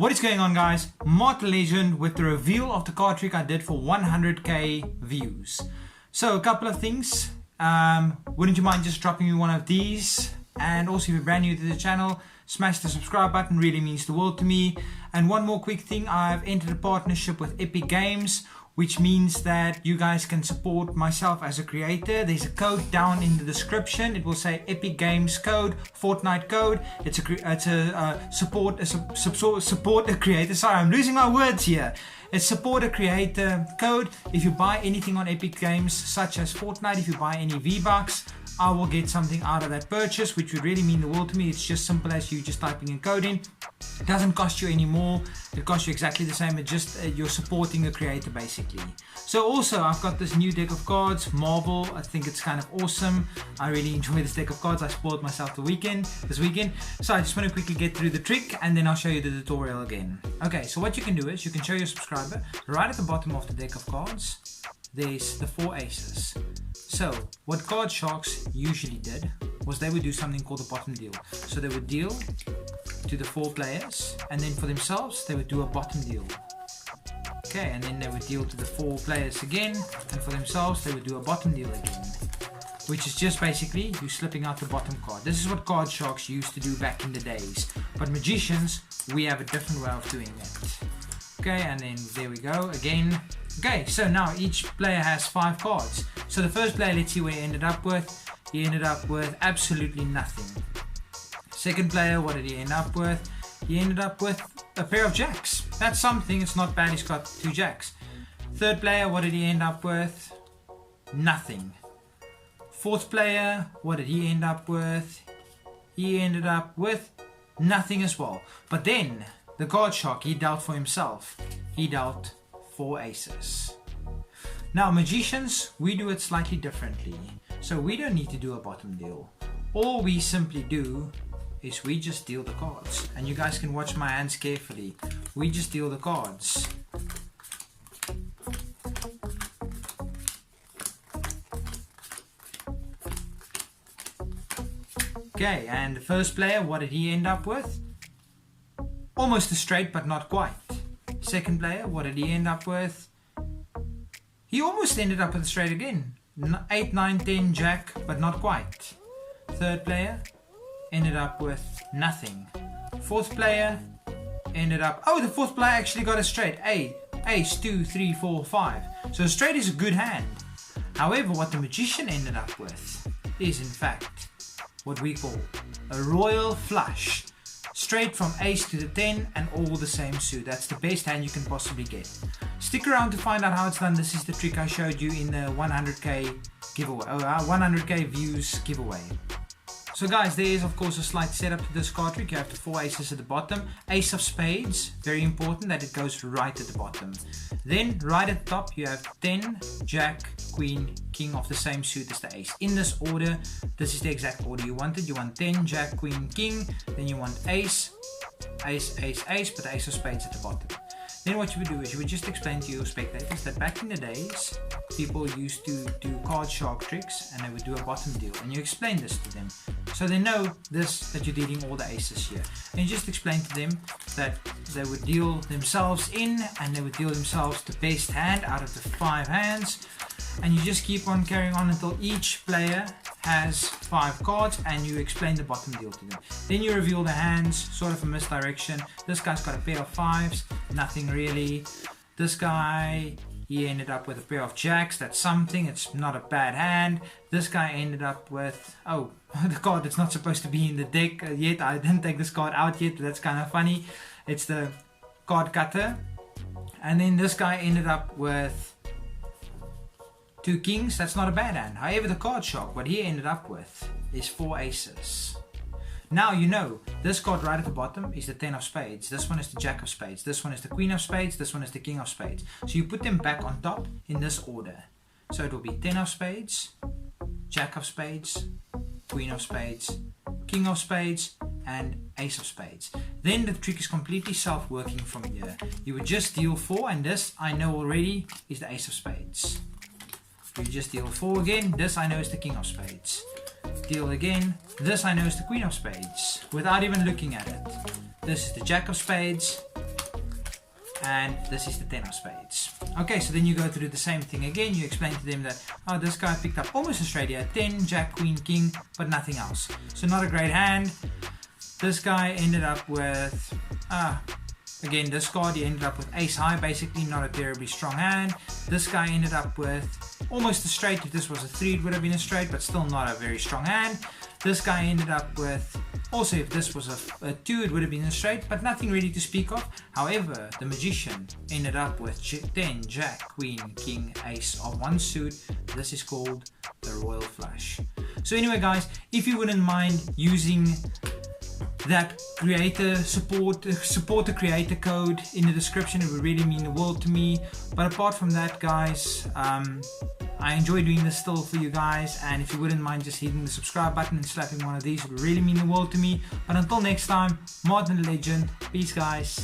What is going on, guys? Martin Legend with the reveal of the card trick I did for 100k views. So a couple of things. Wouldn't you mind just dropping me one of these? And also, if you're brand new to the channel, smash the subscribe button, really means the world to me. And one more quick thing, I've entered a partnership with Epic Games, which means that you guys can support myself as a creator. There's a code down in the description. It will say Epic Games code, Fortnite code. It's a support a creator. Sorry, I'm losing my words here. It's support a creator code. If you buy anything on Epic Games, such as Fortnite, if you buy any V-Bucks, I will get something out of that purchase, which would really mean the world to me. It's just simple as you just typing a code in. It doesn't cost you any more. It costs you exactly the same. It's just you're supporting a creator basically. So also, I've got this new deck of cards, Marvel. I think it's kind of awesome. I really enjoy this deck of cards. I spoiled myself this weekend. So I just want to quickly get through the trick and then I'll show you the tutorial again. Okay, so what you can do is you can show your subscriber right at the bottom of the deck of cards. There's the 4 aces. So what Card Sharks usually did was they would do something called a bottom deal. So they would deal to the 4 players, and then for themselves they would do a bottom deal. Okay, and then they would deal to the 4 players again, and for themselves they would do a bottom deal again, which is just basically you slipping out the bottom card. This is what Card Sharks used to do back in the days, but magicians, we have a different way of doing it. Okay, and then there we go again. Okay, so now each player has 5 cards. So the first player, let's see where he ended up with. He ended up with absolutely nothing. Second player, what did he end up with? He ended up with a pair of jacks. That's something, it's not bad, he's got 2 jacks. Third player, what did he end up with? Nothing. Fourth player, what did he end up with? He ended up with nothing as well. But then, the Card Shark, he dealt for himself. He dealt 4 aces. Now magicians, we do it slightly differently. So we don't need to do a bottom deal. All we simply do is we just deal the cards. And you guys can watch my hands carefully. We just deal the cards. Okay, and the first player, what did he end up with? Almost a straight, but not quite. Second player, what did he end up with? He almost ended up with a straight again. 8, 9, 10, jack, but not quite. Third player ended up with nothing. Fourth player ended up... Oh, the fourth player actually got a straight. Ace, 2, 3, 4, 5. So a straight is a good hand. However, what the magician ended up with is in fact what we call a royal flush. Straight from ace to the 10 and all the same suit. That's the best hand you can possibly get. Stick around to find out how it's done. This is the trick I showed you in the 100k giveaway, 100k views giveaway. So guys, there is of course a slight setup to this card trick. You have the 4 aces at the bottom. Ace of spades, very important that it goes right at the bottom. Then right at the top you have 10, jack, queen, king of the same suit as the ace. In this order, this is the exact order you want it. You want 10, jack, queen, king. Then you want ace, ace, ace, ace, but the ace of spades at the bottom. Then what you would do is you would just explain to your spectators that back in the days, people used to do card shark tricks and they would do a bottom deal. And you explain this to them. So they know this, that you're dealing all the aces here. And you just explain to them that they would deal themselves in and they would deal themselves the best hand out of the 5 hands. And you just keep on carrying on until each player has 5 cards and you explain the bottom deal to them. Then you reveal the hands, sort of a misdirection. This guy's got a pair of 5s, nothing really. This guy, he ended up with a pair of jacks, that's something, it's not a bad hand. This guy ended up with, oh, the card that's not supposed to be in the deck yet. I didn't take this card out yet, but that's kind of funny. It's the card cutter. And then this guy ended up with 2 kings, that's not a bad hand. However, the Card Shark, what he ended up with is 4 aces. Now you know, this card right at the bottom is the 10 of spades. This one is the jack of spades. This one is the queen of spades. This one is the king of spades. So you put them back on top in this order. So it will be 10 of spades, jack of spades, queen of spades, king of spades, and ace of spades. Then the trick is completely self-working from here. You would just deal 4, and this I know already is the ace of spades. You just deal 4 again. This I know is the king of spades. Deal again. This I know is the queen of spades without even looking at it. This is the jack of spades, and this is the 10 of spades. Okay, so then you go through the same thing again. You explain to them that, oh, this guy picked up almost a straight here, 10, jack, queen, king, but nothing else. So not a great hand. This guy ended up with, again, this card, he ended up with ace high, basically not a terribly strong hand. This guy ended up with almost a straight. If this was a 3, it would have been a straight, but still not a very strong hand. This guy ended up with, also if this was a 2, it would have been a straight, but nothing really to speak of. However, the magician ended up with 10, jack, queen, king, ace of 1 suit. This is called the royal flush. So anyway guys, if you wouldn't mind using that creator support the creator code in the description, it would really mean the world to me. But apart from that guys, I enjoy doing this still for you guys, and if you wouldn't mind just hitting the subscribe button and slapping one of these, it would really mean the world to me. But until next time, Martin the Legend, peace guys.